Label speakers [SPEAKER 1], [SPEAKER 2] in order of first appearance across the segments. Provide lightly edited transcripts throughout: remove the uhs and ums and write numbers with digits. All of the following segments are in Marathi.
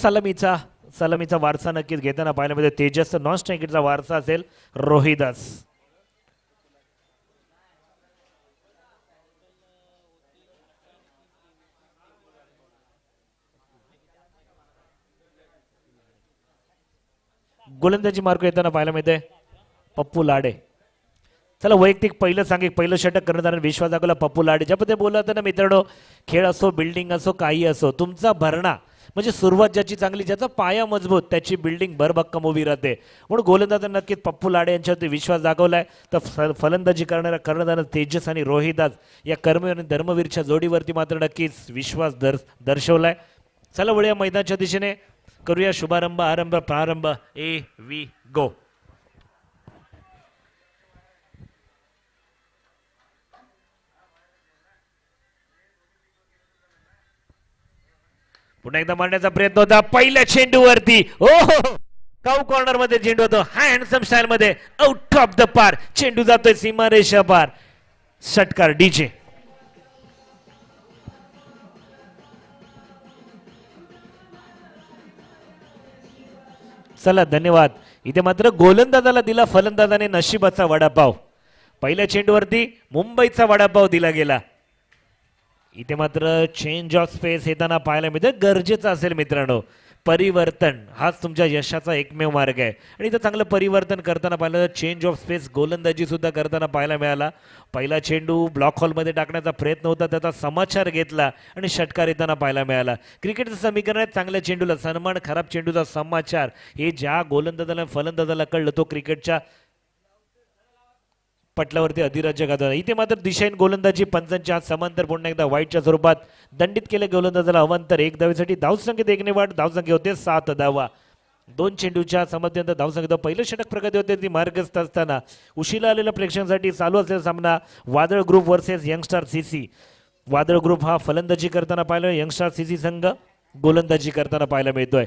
[SPEAKER 1] सलामीचा सलामीचा वारसा नक्कीच घेताना पाहायला मिळतो. तेजस नॉन स्ट्रायकरचा वारसा असेल रोहिदास. गोलंदाजी मार्ग येताना पाहायला मिळते पप्पू लाडे. चला वैयक्तिक पहिलं षटक करण्यात विश्वास दाखवला पप्पू लाडे. ज्या पद्धतीने बोलला होता ना मित्रांनो, खेळ असो बिल्डिंग असो काही असो, तुमचा भरणा म्हणजे सुरुवात ज्याची चांगली, ज्याचा पाया मजबूत, त्याची बिल्डिंग भरभक्कम उभी राहते. म्हणून गोलंदाजांना नक्कीच पप्पू लाडे यांच्यावरती विश्वास दाखवलाय. तर फलंदाजी करणारा कर्णधार तेजस आणि रोहिदास या कर्म आणि धर्मवीरच्या जोडीवरती मात्र नक्कीच विश्वास दर्शवलाय. चला वळूया मैदानाच्या दिशेने, करूया शुभारंभ आरंभ प्रारंभ. Here we go. पुन्हा एकदा मारण्याचा प्रयत्न होता पहिल्या चेंडूवरती. ओहो, काऊ कॉर्नर मध्ये चेंडू होतो हँडसम स्टाईल मध्ये, आउट ऑफ द पार. चेंडू जातोय सीमारेषा पार. षटकार डीजे. चला धन्यवाद. इथे मात्र गोलंदाजाला दिला फलंदाजाने नशिबाचा वडापाव. पहिल्या चेंडूवरती मुंबईचा वडापाव दिला गेला. इथे मात्र चेंज ऑफ स्पेस येताना पाहायला मिळतं. गरजेचं असेल मित्रांनो, परिवर्तन हाच तुमच्या यशाचा एकमेव मार्ग आहे. आणि इथं चांगलं परिवर्तन करताना पाहिलं तर चेंज ऑफ स्पेस गोलंदाजी सुद्धा करताना पाहायला मिळाला. पहिला चेंडू ब्लॉक हॉलमध्ये टाकण्याचा प्रयत्न होता, त्याचा समाचार घेतला आणि षटकार येताना पाहायला मिळाला. क्रिकेटचं समीकरण आहे, चांगल्या चेंडूला सन्मान, खराब चेंडूचा समाचार. हे ज्या गोलंदाजाला फलंदाजाला कळलं तो क्रिकेटच्या पटलावरती अधिराज्य गाजवला. इथे मात्र दिशाहीन गोलंदाजी पंचांच्या हात समांतर पुन्हा एकदा वाईटच्या स्वरूपात दंडित केले गोलंदाजाला अवांतर. एक धावेसाठी धावसंख्येत 1 ने वाढ. धावसंख्या होते 7 धावा. 2 चेंडूच्या समाप्तीनंतर धावसंख्येत पहिलं षटक प्रगती होते ती मार्गस्थ असताना उशिरा आलेल्या प्रेक्षकांसाठी चालू असलेला सामना वादळ ग्रुप वर्सेस यंगस्टार सीसी. वादळ ग्रुप हा फलंदाजी करताना पाहिलं, यंगस्टार सीसी संघ गोलंदाजी करताना पाहायला मिळतोय.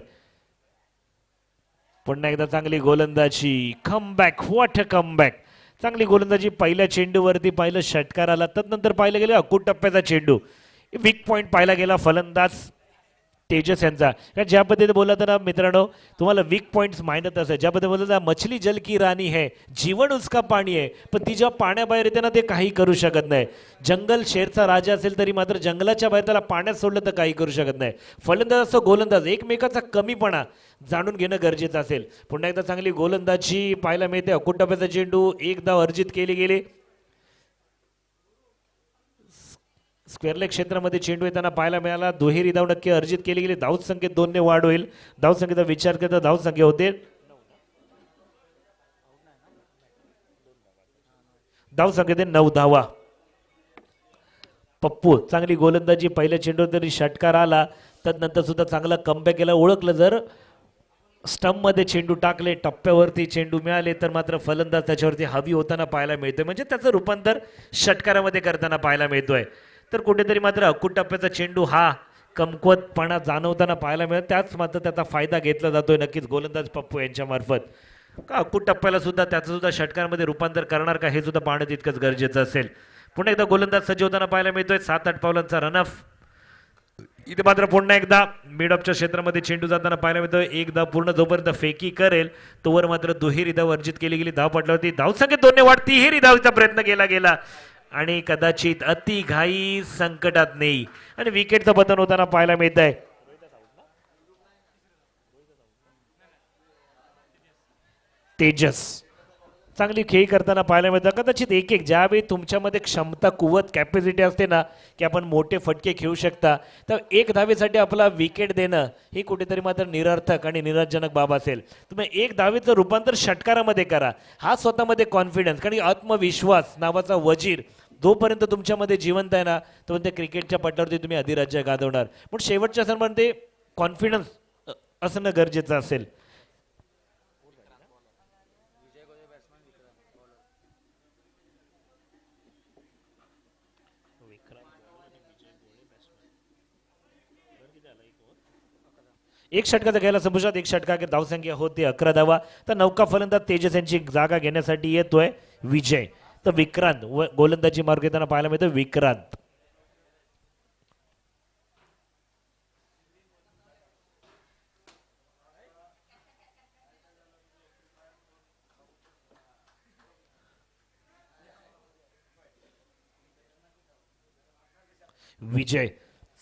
[SPEAKER 1] पुन्हा एकदा चांगली गोलंदाजी, कमबॅक, व्हॉट अ कमबॅक. चांगली गोलंदाजी पहिल्या चेंडूवरती पाहिलं षटकार आला. तदनंतर पाहिलं गेलं अकुट टप्प्याचा चेंडू, वीक पॉईंट पाहिला गेला फलंदाज तेजस यांचा. कारण ज्या पद्धतीने बोलला तर मित्रांनो तुम्हाला वीक पॉईंट्स माहित असेल. ज्या पद्धतीने बोलला मछली जल की राणी है, जीवन उसका पाणी आहे, पण ती जेव्हा पाण्याबाहेर येते ना ते काही करू शकत नाही. जंगल शेरचा राजा असेल तरी मात्र जंगलाच्या बाहेर त्याला पाण्यात सोडलं तर काही करू शकत नाही. फलंदाज असतो गोलंदाज एकमेकाचा कमीपणा जाणून घेणं गरजेचं असेल. पुन्हा एकदा चांगली गोलंदाजी पाहायला मिळते. अकुट टप्प्याचा चेंडू, एक धाव अर्जित केली गेली. स्क्वेअरलेग क्षेत्रामध्ये चेंडू येताना पाहायला मिळाला. दुहेरी धाव नक्की अर्जित केली गेली. धाव संख्येत 2 ने वाढ होईल. धाव संख्येचा विचार करता धाव संख्या होते, धाव संख्येत 9 धावा. पप्पू चांगली गोलंदाजी पहिल्या चेंडू तरी षटकार आला. तदनंतर सुद्धा चांगला कमबॅक केला. ओळखलं जर स्टंप मध्ये चेंडू टाकले, टप्प्यावरती चेंडू मिळाले तर मात्र फलंदाज त्याच्यावरती हवी होताना पाहायला मिळतोय. म्हणजे त्याचं रूपांतर षटकारामध्ये करताना पाहायला मिळतोय. तर कुठेतरी मात्र अकुट टप्प्याचा चेंडू हा कमकुवतपणा जाणवताना पाहायला मिळत. त्याच मात्र त्याचा फायदा घेतला जातोय नक्कीच गोलंदाज पप्पू यांच्या मार्फत. का अकुट टप्प्याला सुद्धा त्याचं सुद्धा षटकारामध्ये रूपांतर करणार का हे सुद्धा पाहणं तितकंच गरजेचं असेल. पुन्हा एकदा गोलंदाज सज्ज होताना पाहायला मिळतोय. 7-8 पावलांचा रनअप. इथे मात्र पुन्हा एकदा मिड ऑफच्या क्षेत्रामध्ये चेंडू जाताना पाहायला मिळतोय. एक धाव पूर्ण जोपर्यंत फेकी करेल तोवर मात्र दुहेरी धाव अर्जित केली गेली. धाव पटलावरती धावसंख्येत 2 ने वाढ. तिहेरी धावचा प्रयत्न केला गेला आणि कदाचित अति घाई संकटात नाही आणि विकेटचं पतन होताना पाहायला मिळत आहे. तेजस चांगली खेळी करताना पाहायला मिळतं. कदाचित एक ज्यावेळी तुमच्यामध्ये क्षमता, कुवत, कॅपॅसिटी असते ना की आपण मोठे फटके खेळू शकता, तर एक धावेसाठी आपला विकेट देणं ही कुठेतरी मात्र निरर्थक आणि निराशजनक बाब असेल. तुम्ही एक धावेचं रूपांतर षटकारामध्ये करा. हा स्वतःमध्ये कॉन्फिडन्स, कारण आत्मविश्वास नावाचा वजीर जोपर्यंत तुमच्यामध्ये जिवंत आहे ना तोपर्यंत क्रिकेटच्या पटावरती तुम्ही अधिराज्य गाजवणार. पण शेवटच्या सणामध्ये कॉन्फिडन्स असणं गरजेचं असेल. एक षटकाचा घ्यायला संपुष्टात. एक षटका धावसंख्या होती 11 धावा. तर नौका फलंदाज तेजस यांची जागा घेण्यासाठी येतोय विजय. तर विक्रांत गोलंदाजी मार्ग येताना पाहायला मिळतो. विक्रांत विजय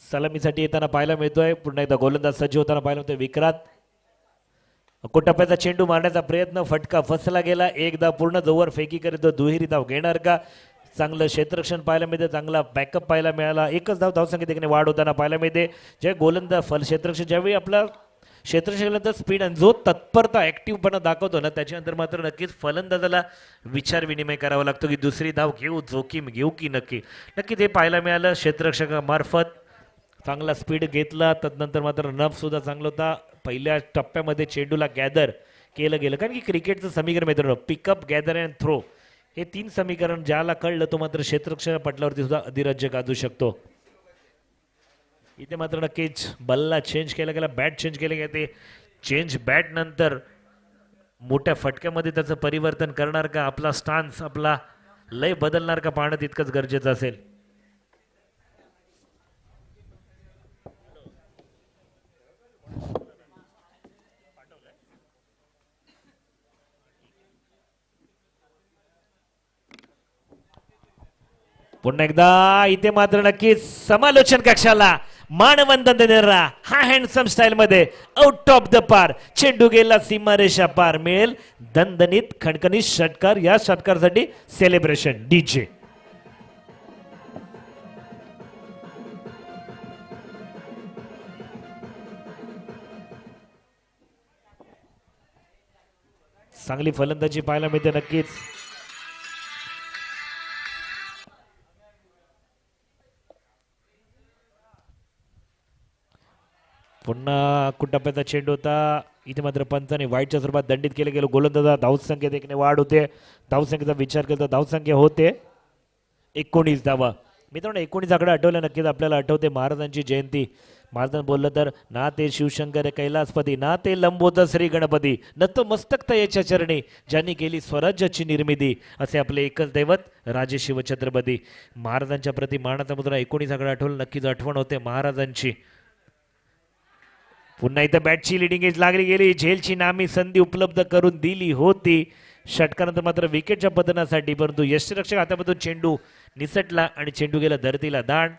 [SPEAKER 1] सलामीसाठी येताना पाहायला मिळतोय. पुन्हा एकदा गोलंदाज सज्ज होताना पाहायला मिळतोय विक्रांत. टप्प्याचा चेंडू मारण्याचा प्रयत्न, फटका फसला गेला. एकदा पूर्ण जोवर फेकी करीत दुहेरी धाव घेणार का? चांगलं क्षेत्ररक्षण पाहायला मिळते, चांगला बॅकअप पाहायला मिळाला. एकच धावसंख्या देखील वाढ होताना पाहायला मिळते. जे गोलंदाज क्षेत्ररक्षण ज्यावेळी आपला क्षेत्ररक्षणानंतर स्पीड आणि जो तत्परता ऍक्टिव्हपणा दाखवतो ना, त्याच्यानंतर मात्र नक्कीच फलंदाजाला विचार विनिमय करावा लागतो की दुसरी धाव घेऊ, जोखीम घेऊ की नक्की ते पाहायला मिळालं. क्षेत्ररक्षकामार्फत चांगला स्पीड घेतला, तदनंतर मात्र नफ सुद्धा चांगला होता. पहिल्या टप्प्यामध्ये चेंडूला गॅदर केलं गेलं, कारण की क्रिकेटचं समीकरण मित्रांनो पिकअप, गॅदर अँड थ्रो हे 3 समीकरण ज्याला कळलं तो मात्र क्षेत्ररक्षण पटलावरती सुद्धा अधिराज्य गाजू शकतो. इथे मात्र नक्कीच बल्ला चेंज केला गेला, बॅट चेंज केले गेले. चेंज बॅट नंतर मोठ्या फटक्यामध्ये त्याचं परिवर्तन करणार का? आपला स्टान्स, आपला लय बदलणार का? पाहणं तितकंच गरजेचं असेल. पुन्हा एकदा इथे मात्र नक्कीच समालोचन कक्षाला मानवंदन देणारा हा हँडसम स्टाईल मध्ये आउट ऑफ द पार चेंडू गेला, सीमारेषा पार. मिळेल दणदणीत खणखणीत षटकार. या षटकारासाठी सेलिब्रेशन डीजे. चांगली फलंदाजी पाहायला मिळते नक्कीच. पुन्हा टप्प्याचा चेंडू होता. इथे मात्र पंचाने वाईटच्या स्वरूपात दंडित केले गेलो. गोलंदाजा धावसंख्येत एक वाढ होते. धावसंख्येचा विचार केला तर धावसंख्या होते 19 धावा. मित्रांनो 19 आकडा आठवलं नक्कीच आपल्याला आठवते महाराजांची जयंती. महाराजांनी बोललं तर ना ते शिवशंकर कैलासपती, ना ते लंबोदर श्री गणपती, नतमस्तक याच्या चरणी ज्यांनी केली स्वराज्याची निर्मिती, असे आपले एकच दैवत राजे शिवछत्रपती. महाराजांच्या प्रति मानाचा मुद्रा 19 आकडा आठवलं नक्कीच आठवण होते महाराजांची. पुन्हा इथं बॅटची लिडिंग एज लागली गेली. झेलची नामी संधी उपलब्ध करून दिली होती षटकानंतर मात्र विकेटच्या पतनासाठी, परंतु यष्टीरक्षक हातामधून चेंडू निसटला आणि चेंडू गेला धरतीला दांड.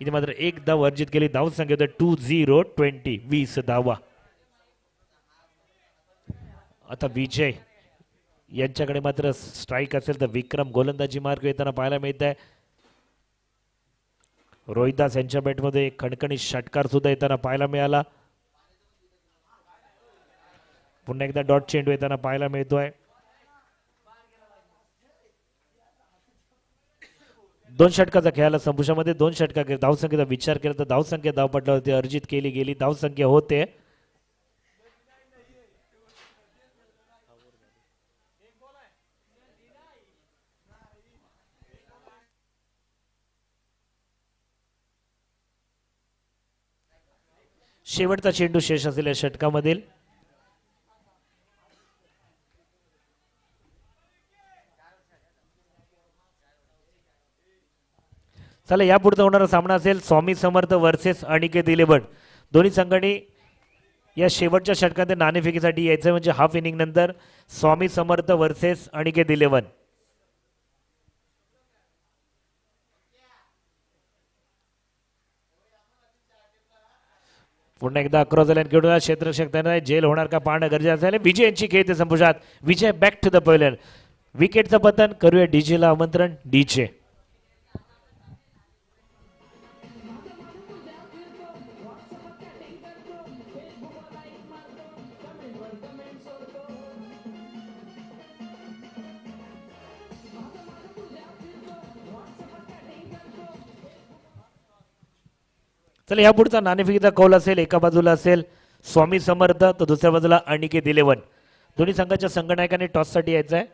[SPEAKER 1] इथे मात्र एक धाव अर्जित केली. धाव संख्या 20 20 धावा. आता विजय यांच्याकडे मात्र स्ट्राईक असेल तर विक्रम गोलंदाजी मार्ग येताना पाहायला मिळत आहे. रोहिदास यांच्या बॅटमध्ये खणखणीत षटकार सुद्धा येताना पाहायला मिळाला. पुन्हा एकदा डॉट चेंडू येताना पाहायला मिळतोय. 2 षटकाचा खेळाला संपुष्टामध्ये 2 षटका. धावसंख्येचा विचार केला तर धावसंख्या धावपटलावरती अर्जित केली गेली. धावसंख्या होते शेवटचा चेंडू शेष असलेल्या षटकामधील. चला या पुढचा होणारा सामना असेल स्वामी समर्थ वर्सेस अनिकेत इलेव्हन. दोन्ही संघांनी या शेवटच्या षटकात नाणेफेकीसाठी यायचं, म्हणजे हाफ इनिंग नंतर स्वामी समर्थ वर्सेस अनिकेत इलेव्हन. पुन्हा एकदा अक्रॉस द लाईन खेळून क्षेत्ररक्षक त्यांना जेल होणार का पाहणं गरजेचं आहे. विजय यांची खेळते संपुष्टात. विजय बॅक टू द पवेलियन. विकेटचं पतन करूया डीजेला आमंत्रण. डीजे चला या पुढचा नाणेफेकीचा कौल असेल. एका बाजूला असेल स्वामी समर्थ तर दुसऱ्या बाजूला अनिकेत इलेव्हन. दोन्ही संघाच्या संघनायकांनी टॉससाठी यायचं आहे.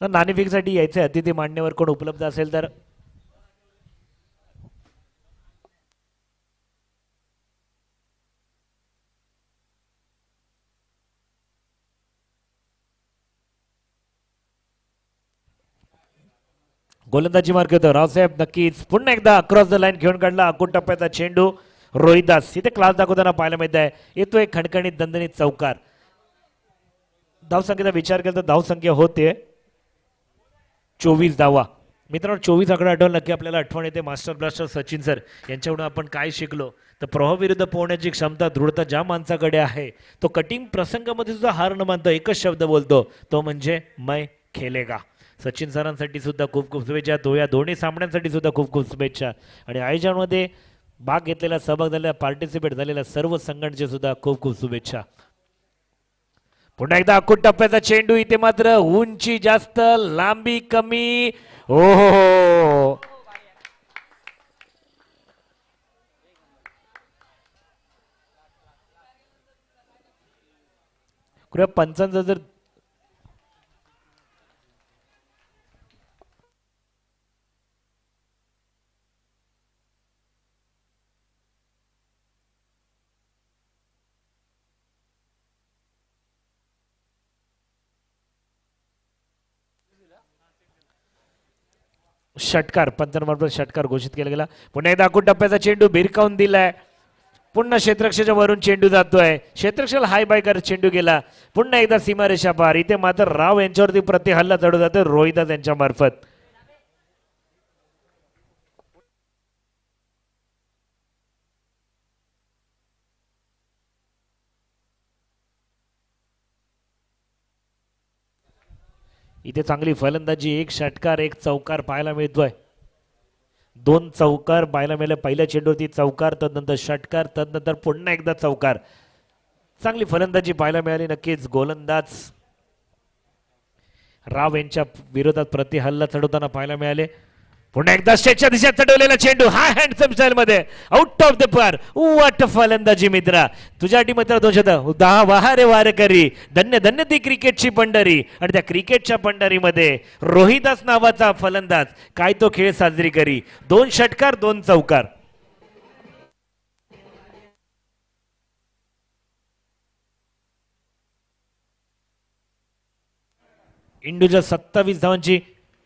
[SPEAKER 1] नाणेफेकीसाठी यायचं आहे. अतिथी मान्यवर कोण उपलब्ध असेल तर गोलंदाजी मार्ग होतो रावसाहेब. नक्कीच पुन्हा एकदा अक्रॉस द लाईन घेऊन काढला. टप्प्याचा चेंडू रोहिदास इथे क्लास दाखवताना पाहायला मिळत आहे. येतो एक खणखणीत दणदणीत चौकार. धावसंख्येचा विचार केला तर धावसंख्या होते 24 धावा. मित्रांनो 24 आकडा आठवलं नक्की आपल्याला आठवण येते मास्टर ब्लास्टर सचिन सर यांच्याकडून आपण काय शिकलो तर प्रभाव विरुद्ध पोहण्याची क्षमता दृढता ज्या माणसाकडे आहे तो कठीण प्रसंगामध्ये सुद्धा हार न मानतो एकच शब्द बोलतो तो म्हणजे मै खेलेगा. सचिन सरांसाठी सुद्धा खूप खूप शुभेच्छा. तो या दोन्ही सामन्यांसाठी सुद्धा खूप खूप शुभेच्छा आणि आयोजनामध्ये भाग घेतलेला सहभाग झालेला पार्टिसिपेट झालेल्या सर्व संघटनेचे सुद्धा खूप खूप शुभेच्छा. पुन्हा एकदा अकुट टप्प्याचा चेंडू इथे मात्र उंची जास्त लांबी कमी. ओहो कृपया पंचांचा जर षटकार पंचांमार्फत षटकार घोषित केला गेला. पुन्हा एकदा अकुट टप्प्याचा चेंडू भिरकावून दिलाय. पुन्हा क्षेत्रक्षाच्या वरून चेंडू जातोय. क्षेत्रक्षाला हाय बाय करत चेंडू गेला. पुन्हा एकदा सीमारेषा पार. इथे मात्र राव यांच्यावरती प्रति हल्ला चढू जातो रोहिदास यांच्या मार्फत. इथे चांगली फलंदाजी एक षटकार एक चौकार पाहायला मिळतोय. दोन चौकार पाहायला मिळाले. पहिल्या चेंडूवरती चौकार तदनंतर षटकार तदनंतर पुन्हा एकदा चौकार. चांगली फलंदाजी पाहायला मिळाली. नक्कीच गोलंदाज राव यांच्या विरोधात प्रति हल्ला चढवताना पाहायला मिळाले. पुन्हा एकदा स्टेजच्या दिशेत चढवलेला चेंडू हा हँडसम स्टाईल मध्ये आउट ऑफ द पार. वाट फलंदाजी मित्रा तुझ्या टीम मित्र 210 वाहारे वार करी धन्य धन्य ती क्रिकेटची पंढरी. आणि त्या क्रिकेटच्या पंढरीमध्ये रोहिदास नावाचा फलंदाज काय तो खेळ साजरी करी. 2 षटकार 2 चौकार. इंडूच्या 27 धावांची.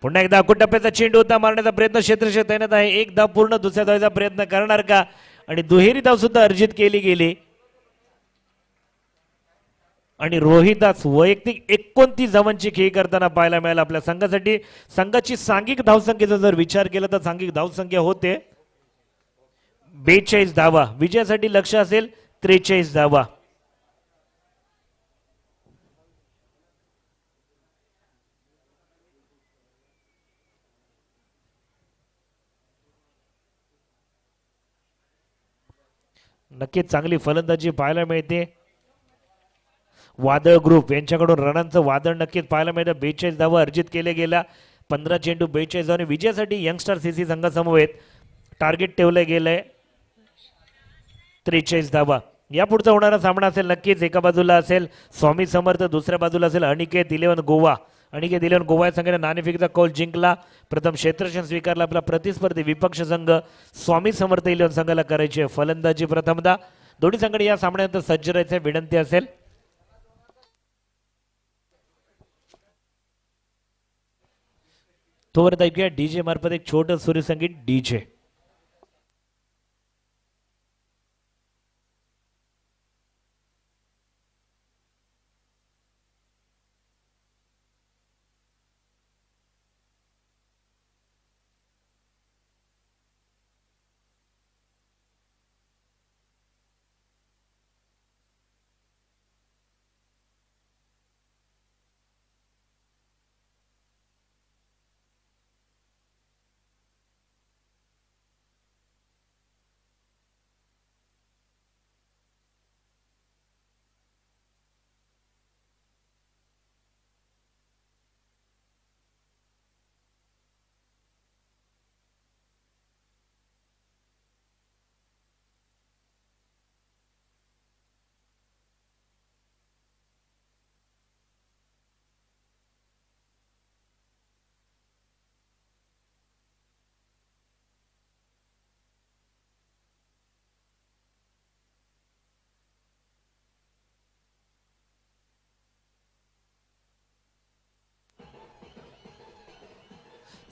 [SPEAKER 1] पुन्हा एकदा अकुट टप्प्याचा चेंडू होता मारण्याचा प्रयत्न क्षेत्रक्षक तैनात आहे. एक धाव पूर्ण दुसऱ्या धावेचा प्रयत्न करणार का आणि दुहेरी धाव सुद्धा अर्जित केली गेली. आणि रोहिदास वैयक्तिक 29 धावांची खेळी करताना पाहायला मिळाला आपल्या संघासाठी. संघाची सांघिक धावसंख्येचा जर विचार केला तर सांघिक धावसंख्या होते 42 धावा. विजयासाठी लक्ष असेल 43 धावा. नक्कीच चांगली फलंदाजी पाहायला मिळते. वादळ ग्रुप यांच्याकडून रनांचं वादळ नक्कीच पाहायला मिळतं. 42 धावा अर्जित केले गेल्या. 15 चेंडू 42 धावा. विजयासाठी यंगस्टर सीसी संघासमवेत टार्गेट ठेवलं गेलंय 43 धावा. या पुढचा होणारा सामना असेल नक्कीच एका बाजूला असेल स्वामी समर्थ दुसऱ्या बाजूला असेल अनिकेत 11 गोवा. अनिकेत 11 गोवा या संघाने नाणेफेकीचा कौल जिंकला. प्रथम क्षेत्ररक्षण स्वीकारला आपला प्रतिस्पर्धी विपक्ष संघ स्वामी समर्थ 11 संघाला करायची फलंदाजी प्रथमदा. दोन्ही संघाने या सामन्यानंतर सज्ज राहायची विनंती असेल. तोपर्यंत ऐकूया डीजे मार्फत एक छोट सूर्यसंगीत डीजे.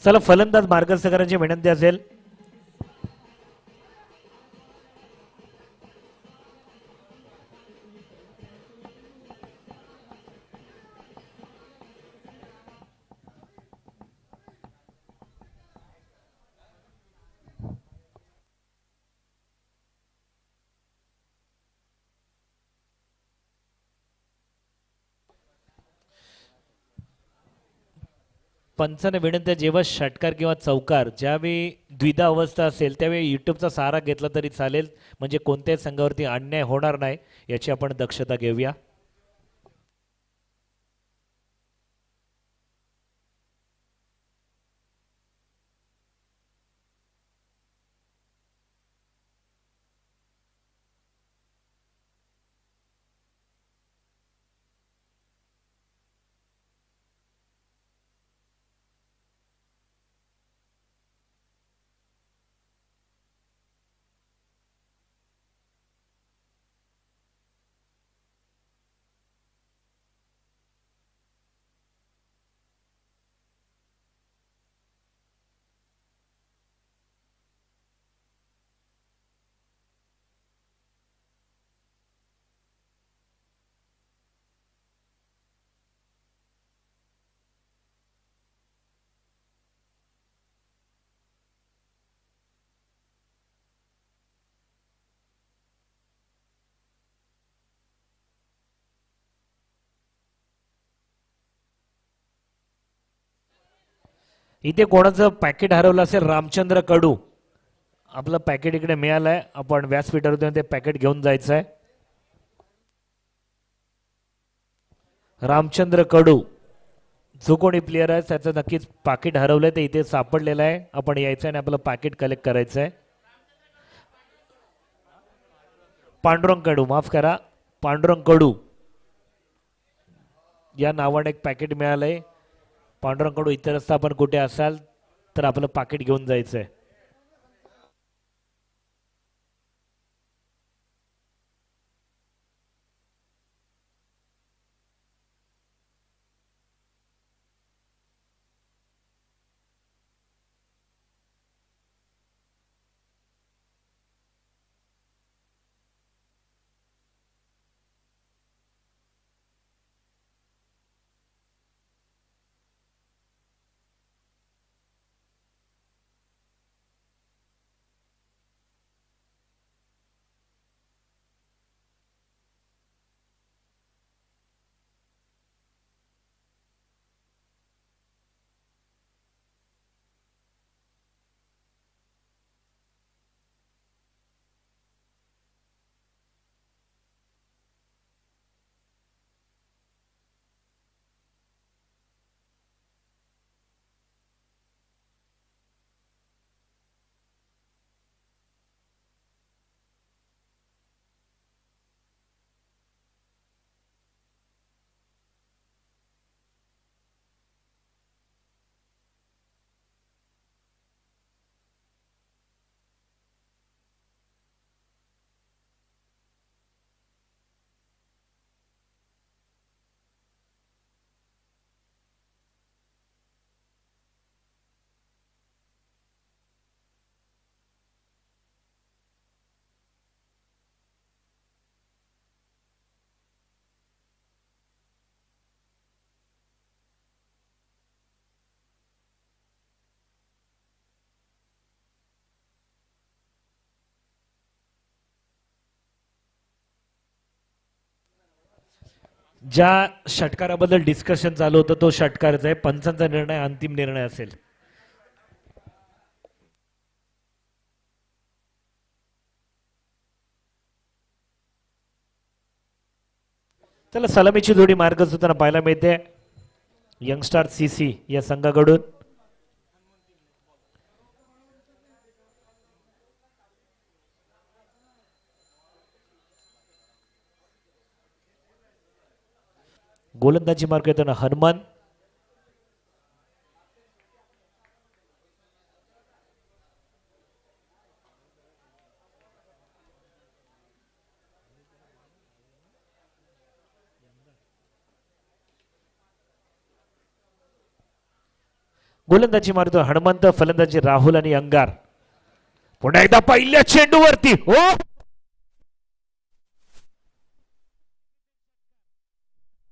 [SPEAKER 1] चला, फलंदाज मार्गदर्शकांची विनंती असेल. पंचाने विनंती आहे, जेव्हा षटकार किंवा चौकार ज्यावेळी द्विधा अवस्था असेल त्यावेळी युट्यूबचा सहारा घेतला तरी चालेल, म्हणजे कोणत्याही संघावरती अन्याय होणार नाही याची आपण दक्षता घेऊया. इथे कोणाचं पॅकेट हरवलं असेल, रामचंद्र कडू, आपलं पॅकेट इकडे मिळालंय, आपण व्यासपीठावरून ते पॅकेट घेऊन जायचं आहे. रामचंद्र कडू जो कोणी प्लेअर आहे त्याचं नक्कीच पाकिट हरवलंय, ते इथे सापडलेलं आहे, आपण यायचं आणि आपलं पाकिट कलेक्ट करायचं आहे. पांडुरंग कडू, माफ करा, पांडुरंग कडू या नावाने एक पॅकेट मिळालंय. पांडुरंग कडू इतर रस्ता आपण कुठे असाल तर आपलं पाकिट घेऊन जायचंय. ज्या षटकाराबद्दल डिस्कशन चालू होतं तो षटकारच आहे, पंचांचा निर्णय अंतिम निर्णय असेल. चला, सलामीची जोडी मार्ग सुद्धा पाहायला मिळते यंगस्टार सीसी या संघाकडून. गोलंदाजी मार्ग येताना हनुमान, गोलंदाजी मारतो हनुमंत, फलंदाजी राहुल आणि अंगार. पुन्हा एकदा पहिल्या चेंडूवरती हो,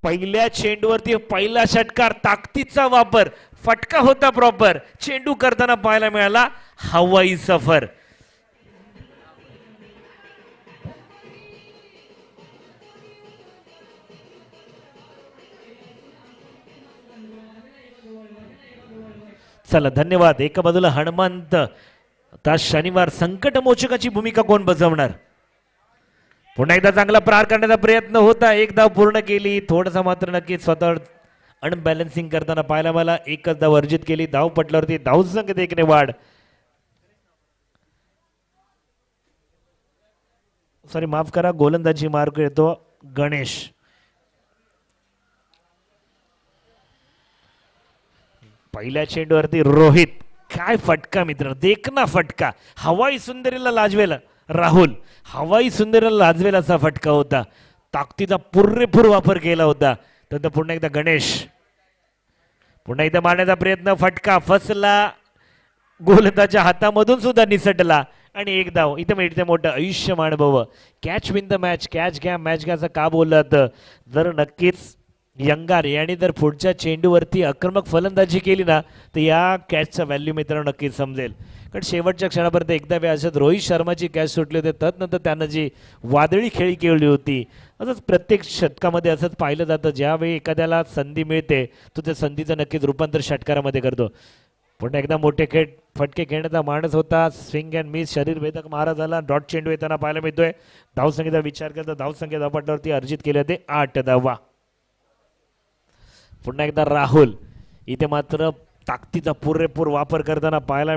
[SPEAKER 1] पहिल्या चेंडूवरती पहिला षटकार, ताकदीचा वापर, फटका होता प्रॉपर, चेंडू करताना पाहायला मिळाला हवाई सफर. चला धन्यवाद. एका बाजूला हनुमंत, आता शनिवार संकटमोचकाची भूमिका कोण बजावणार? पुन्हा एकदा चांगला प्रहार करण्याचा प्रयत्न होता, एक धाव पूर्ण केली. थोडासा मात्र नक्की स्वतः अनबॅलन्सिंग करताना पाहायला मला. एकच धाव अर्जित केली. धाव पटल्यावरती धावसंख्येत एकने वाढ. सॉरी माफ करा, गोलंदाजी मार्क येतो गणेश. पहिल्या चेंडूवरती रोहित, काय फटका मित्र, देखना फटका. हवाई सुंदरीला लाजवेला राहुल, हवाई सुंदरीला लाजवेल असा फटका होता. ताकदीचा पुरेपूर वापर केला होता. तर पुन्हा एकदा गणेश, पुन्हा एकदा मारण्याचा प्रयत्न, फटका फसला, गोलंदाच्या हातामधून सुद्धा निसटला आणि एक धाव. इथे मिळते मोठं आयुष्यमान भव. Catch win the match, catch घ्या मॅच घ्या असं का बोललं होतं? जर नक्कीच यंगार याने जर पुढच्या चेंडूवरती आक्रमक फलंदाजी केली ना तर या कॅचचा व्हॅल्यू मित्रांनो नक्कीच समजेल. कारण शेवटच्या क्षणापर्यंत एकदा वेळात रोहित शर्माची कॅच सुटली होती, तदनंतर त्यानं जी वादळी खेळी केली होती. असंच प्रत्येक षटकामध्ये असंच पाहिलं जातं, ज्यावेळी एखाद्याला संधी मिळते तो त्या संधीचं नक्कीच रूपांतर षटकारामध्ये करतो. पुन्हा एकदा मोठे फटके खेळण्याचा माणूस होता. स्विंग अँड मिस, शरीर भेदक मारा झाला. डॉट चेंडू येताना पाहायला मिळतोय. धावसंख्येचा विचार करता धावसंख्या धावपट्ट्यावरती अर्जित केले होते 8 धावा. पुन्हा एकदा राहुल, इथे मात्र ताकदीचा पुरेपूर वापर करताना पाहायला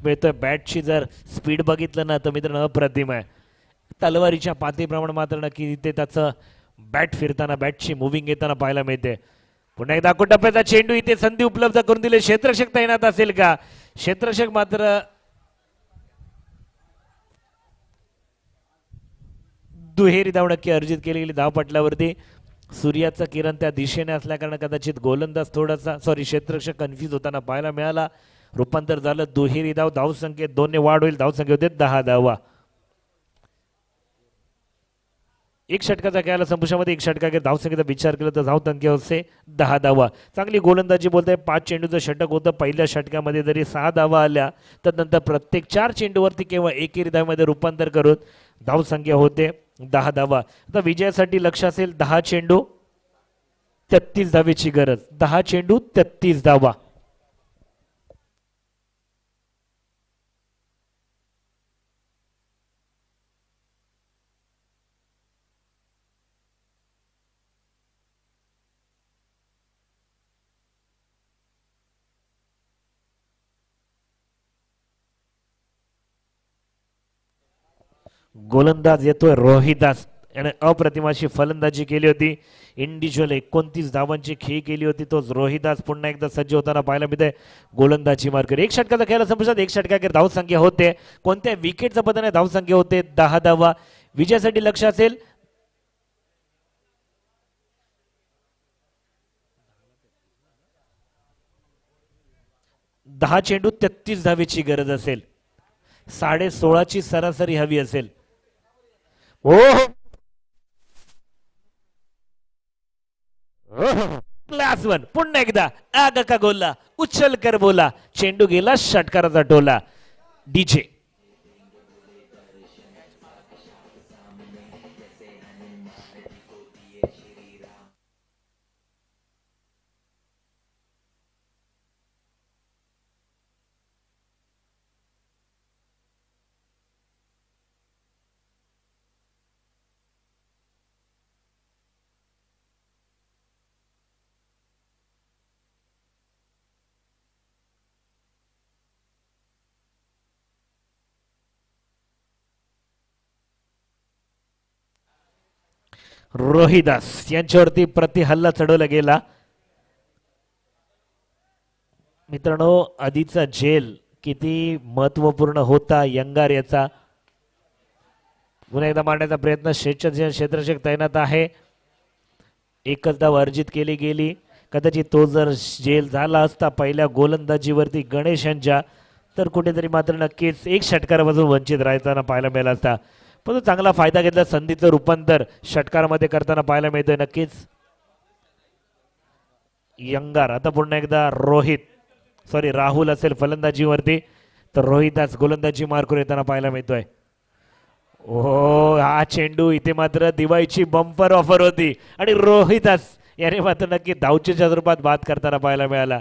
[SPEAKER 1] मिळतोय. बॅटची जर स्पीड बघितलं ना तर मित्रांनो अप्रतिम आहे. तलवारीच्या पातीप्रमाणे मात्र नक्की इथे त्याचं बॅट फिरताना, बॅटची मुव्हिंग येताना पाहायला मिळते. पुन्हा एकदा टप्प्याचा चेंडू, इथे संधी उपलब्ध करून दिले. क्षेत्ररक्षक तैनात असेल का? क्षेत्ररक्षक मात्र दुहेरी धाव नक्की अर्जित केली गेली धावपटलावरती. सूर्याचं किरण त्या दिशेने असल्याकारणे कदाचित गोलंदाज थोडासा क्षेत्ररक्षक कन्फ्यूज होताना पाहायला मिळाला. रूपांतर झालं दुहेरी धाव. धावसंख्येत 2 ने वाढ होईल. धावसंख्या होते 10 धावा. एक षटकाचा खेळाला संपुष्टामध्ये एक षटकाच्या धावसंख्येचा विचार केला तर धावसंख्या होते 10 धावा. चांगली गोलंदाजी बोलताय. 5 चेंडूचं षटक होतं. पहिल्या षटकामध्ये जरी 6 धावा आल्या तर नंतर प्रत्येक 4 चेंडूवरती केवळ एकेरी धावेमध्ये रूपांतर करून धावसंख्या होते 10 धावा. आता विजयासाठी लक्ष असेल 10 चेंडू 33 धावेची गरज. 10 चेंडू 33 धावा. गोलंदाज येतोय रोहिदास, याने अप्रतिम अशी फलंदाजी केली होती. इंडिव्हिज्युअल 29 धावांची खेळी केली होती. तोच रोहिदास पुन्हा एकदा सज्ज होताना पाहायला मिळते. गोलंदाजी मार्कर एक षटकाचा खेळाला संपुष्टात एक षटकाखेर धावसंख्या होते. कोणत्या विकेटच्या पदाने धावसंख्या होते 10 धावा. विजयासाठी लक्ष असेल 10 चेंडू 33 धावेची गरज असेल. 16.5ची सरासरी हवी असेल. क्लास 1 पुन्हा एकदा आग का गोला उचल कर बोला. चेंडू गेला षटकाराचा टोला. डीजे रोहिदास यांच्यावरती प्रति हल्ला चढवला गेला. मित्रांनो आधीचा झेल किती महत्वपूर्ण होता यंगार याचा. पुन्हा एकदा मारण्याचा प्रयत्न. क्षेत्ररक्षक तैनात आहे. एकच धाव अर्जित केली गेली. कदाचित तो जर झेल झाला असता पहिल्या गोलंदाजीवरती गणेश यांच्या तर कुठेतरी मात्र नक्कीच एक षटकारापासून वंचित राहताना पाहायला मिळाला असता. पण तो चांगला फायदा घेतला. संधीचं रूपांतर षटकारामध्ये करताना पाहायला मिळतोय नक्कीच यंगार. आता पुन्हा एकदा राहुल असेल फलंदाजीवरती तर रोहिदास गोलंदाजी मार्कवर येताना पाहायला मिळतोय. ओ हा चेंडू इथे मात्र दिवाळीची बंपर ऑफर होती आणि रोहिदास याने मात्र नक्की धावचीच्या रूपात बाद करताना पाहायला मिळाला.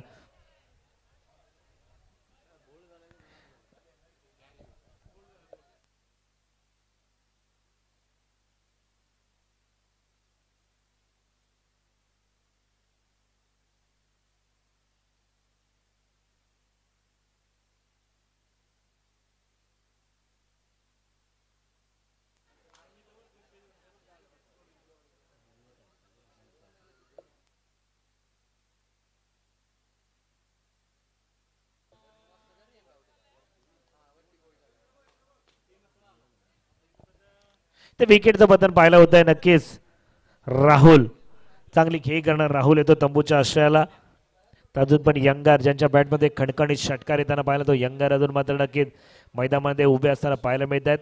[SPEAKER 1] ते विकेटचं पतन पाहायला होत आहे नक्कीच. राहुल चांगली खेळी करणार राहुल येतो तंबूच्या आश्रयाला. अजून पण यंगार ज्यांच्या बॅटमध्ये खणखणीत षटकार येताना पाहिला तो यंगार अजून मात्र नक्कीच मैदानामध्ये उभे असताना पाहायला मिळत आहेत.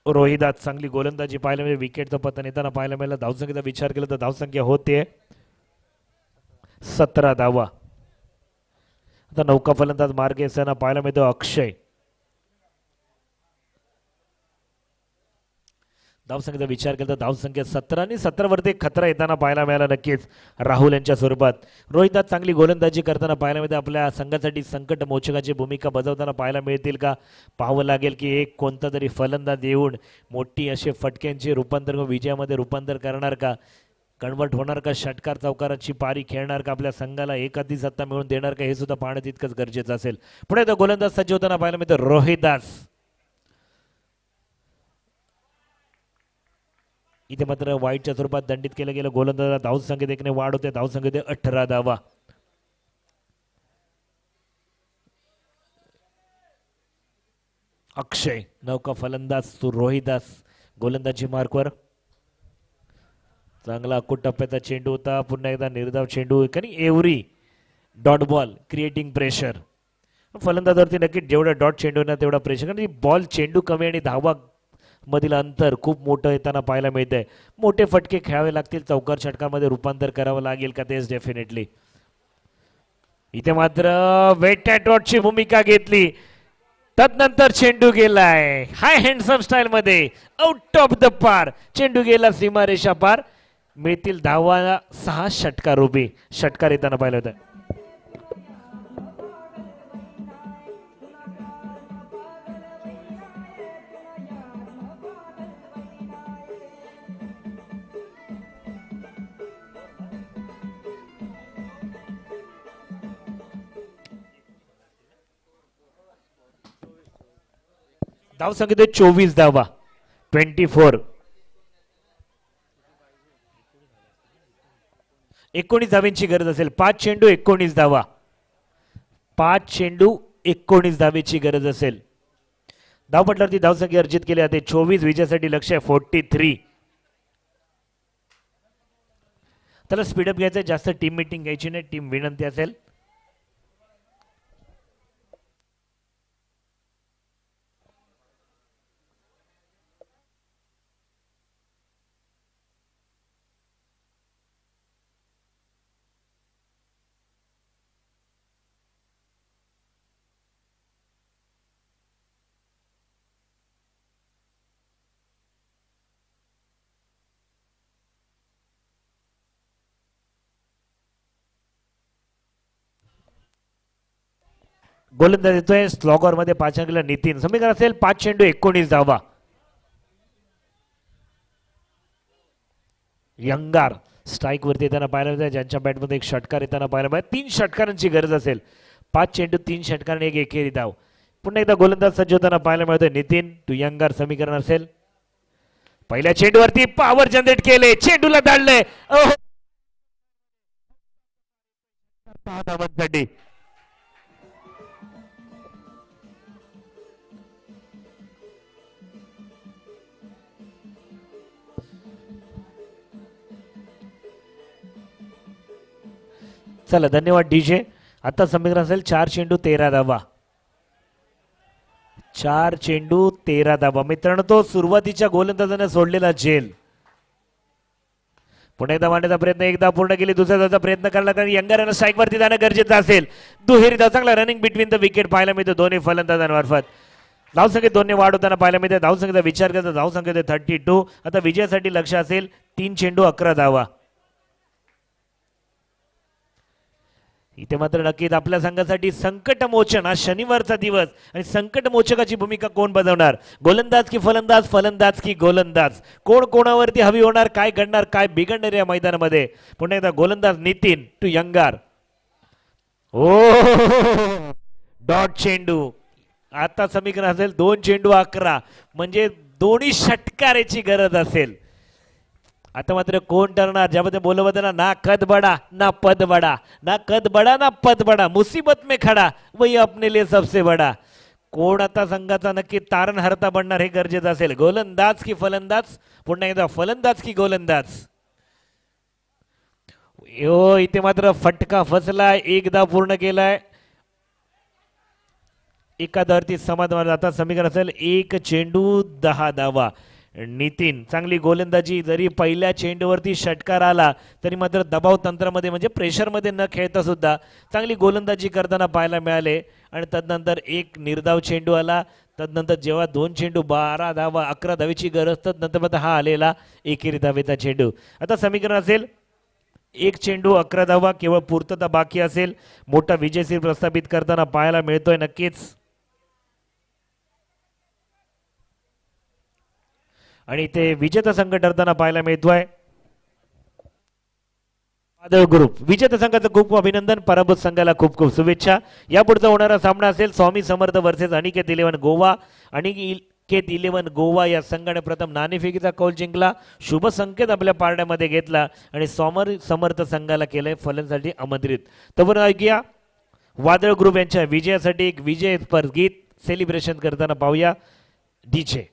[SPEAKER 1] रोहिदास चांगली गोलंदाजी पाहायला मिळते. विकेटचं पतन येताना पाहायला मिळालं. धावसंख्येचा विचार केला तर धावसंख्या होते 17 धावा. आता नौका फलंदाज मार्ग असताना पाहायला मिळतो अक्षय. धावसंख्येचा विचार केला तर धावसंख्या 17 आणि 17 वरती खतरा येताना पाहायला मिळाला नक्कीच राहुल यांच्या स्वरूपात. रोहिदास चांगली गोलंदाजी करताना पाहायला मिळते. आपल्या संघासाठी संकट मोचकाची भूमिका बजावताना पाहायला मिळतील का पाहावं लागेल की एक कोणता तरी फलंदाज येऊन मोठी असे फटक्यांचे रूपांतर विजयामध्ये रूपांतर करणार का, कन्वर्ट होणार का, षटकार चौकाराची पारी खेळणार का, आपल्या संघाला एखादी सत्ता मिळवून देणार का, हे सुद्धा पाहणं तितकंच गरजेचं असेल. पुढे तो गोलंदाज सज्ज होताना पाहायला मिळतो रोहिदास. इथे मात्र वाईटच्या स्वरूपात दंडित केलं गेलं. गोलंदाजाला धावसंख्येत एकने वाढ होते. धावसंख्येत 18 धावा. अक्षय नौका फलंदाज तो रोहिदास गोलंदाजी मार्कवर. चांगला अकुट टप्प्याचा चेंडू होता. पुन्हा एकदा निर्धाव चेंडू आणि every dot ball creating pressure. फलंदाजावरती नक्की जेवढा डॉट चेंडू ना तेवढा प्रेशर, कारण बॉल चेंडू कमी आणि धावा मधील अंतर खूप मोठं येताना पाहायला मिळतंय. मोठे फटके खेळावे लागतील. चौकार षटकामध्ये रूपांतर करावं लागेल का, तेच डेफिनेटली. इथे मात्र वेट ॲट डॉटची भूमिका घेतली. तदनंतर चेंडू गेलाय हाय हँडसम स्टाईल मध्ये आउट ऑफ द पार. चेंडू गेला सीमारेषा पार. मिळतील धावा 6 षटकार उभी. षटकार येताना पाहिलं होतं. धावसंख्येत 24 धावा 24. 19 धावेची गरज असेल. 5 चेंडू 19 धावा. 5 चेंडू 19 धावेची गरज असेल. धावपटलावरती धावसंख्या अर्जित केली जाते 24. विजयासाठी लक्ष आहे 43. त्याला स्पीडअप घ्यायचं. जास्त टीम मीटिंग घ्यायची नाही. टीम विनंती असेल. गोलंदाज येतोय स्लॉगर मध्ये 5 अंकीला नितीन. समीकरण असेल 5 चेंडू 19 धावा. यंगार स्ट्राईक वरती येताना पाहायला मिळतं. ज्यांच्या बॅटमध्ये एक षटकार येताना पाहायला मिळतं. 3 षटकारांची गरज असेल. 5 चेंडू 3 षटकार आणि एक एकेरी धाव. पुन्हा एकदा गोलंदाज सज्ज होताना पाहायला मिळतोय नितीन टू यंगार. समीकरण असेल पहिल्या चेंडूवरती पॉवर जनरेट केले. चेंडूला दाळले. धावांसाठी चला धन्यवाद डीजे. आता समीकरण असेल 4 चेंडू 13 धावा. 4 चेंडू 13 धावा. मित्रांनो तो सुरुवातीच्या गोलंदाजाने सोडलेला झेल. पुन्हा एकदा मांडण्याचा प्रयत्न एकदा पूर्ण केली. दुसऱ्या धावाचा प्रयत्न करला कारण यंगारांना स्ट्राईक वरती जाणं गरजेचं असेल. दुहेरी धाव. चांगला रनिंग बिटवीन द विकेट पाहायला मिळतो दोन्ही फलंदाजांमार्फत. धावसंख्येत दोन्ही वाढ होताना पाहायला मिळते. धावसंख्येचा विचार करता धावसंख्येत 32. आता विजयासाठी लक्ष असेल 3 चेंडू 11 धावा. इथे मात्र नक्कीच आपल्या संघासाठी संकटमोचन. आज शनिवारचा दिवस आणि संकटमोचकाची भूमिका कोण बजावणार? गोलंदाज की फलंदाज, फलंदाज की गोलंदाज, कोण कोणावरती हवी होणार? काय घडणार, काय बिघडणार या मैदानामध्ये? पुन्हा एकदा गोलंदाज नितीन टू यंगार. ओ डॉट चेंडू. आता समीकरण असेल 2 चेंडू 11 म्हणजे दोन्ही षटकाराची गरज असेल. आता मात्र कोण ठरणार? ज्यामध्ये बोलवताना ना कद बडा ना पद बडा, ना कद बडा ना पद बडा, मुसीबत में खडा वही अपने लिए सबसे बडा. कोण आता संघाचा नक्की तारणहारता बनणार हे गरजेचं असेल. गोलंदाज की फलंदाज, पुन्हा एकदा फलंदाज की गोलंदाज. हो इथे मात्र फटका फसलाय, एकदा पूर्ण केलाय. एकादावरती समाधान. आता समीकरण असेल 1 चेंडू 10 धावा. नितीन चांगली गोलंदाजी, जरी पहिल्या चेंडूवरती षटकार आला तरी मात्र दबाव तंत्रामध्ये म्हणजे प्रेशरमध्ये न खेळता सुद्धा चांगली गोलंदाजी करताना पाहायला मिळाले. आणि तदनंतर एक निर्धाव चेंडू आला. तदनंतर जेव्हा 2 चेंडू 12 धावा 11 धावेची गरज, तदनंतर मात्र हा आलेला एकेरी धावेचा चेंडू. आता समीकरण असेल 1 चेंडू 11 धावा, केवळ पूर्तता बाकी असेल. मोठा विजयशील प्रस्थापित करताना पाहायला मिळतोय नक्कीच. आणि ते विजेता संघ ठरताना पाहायला मिळतोय वादळ ग्रुप. विजेता संघाचं खूप खूप अभिनंदन, पराभूत संघाला खूप खूप शुभेच्छा. यापुढचा होणारा सामना असेल स्वामी समर्थ वर्सेस अनिकेत 11 गोवा. अनिकेत 11 गोवा या संघाने प्रथम नाणेफेकीचा कौल जिंकला, शुभ संकेत आपल्या पारड्यामध्ये घेतला आणि समर्थ संघाला केलंय फलंदाजीसाठी आमंत्रित. तर ऐकूया वादळ ग्रुप यांच्या विजयासाठी एक विजय गीत सेलिब्रेशन करताना पाहूया. डीजे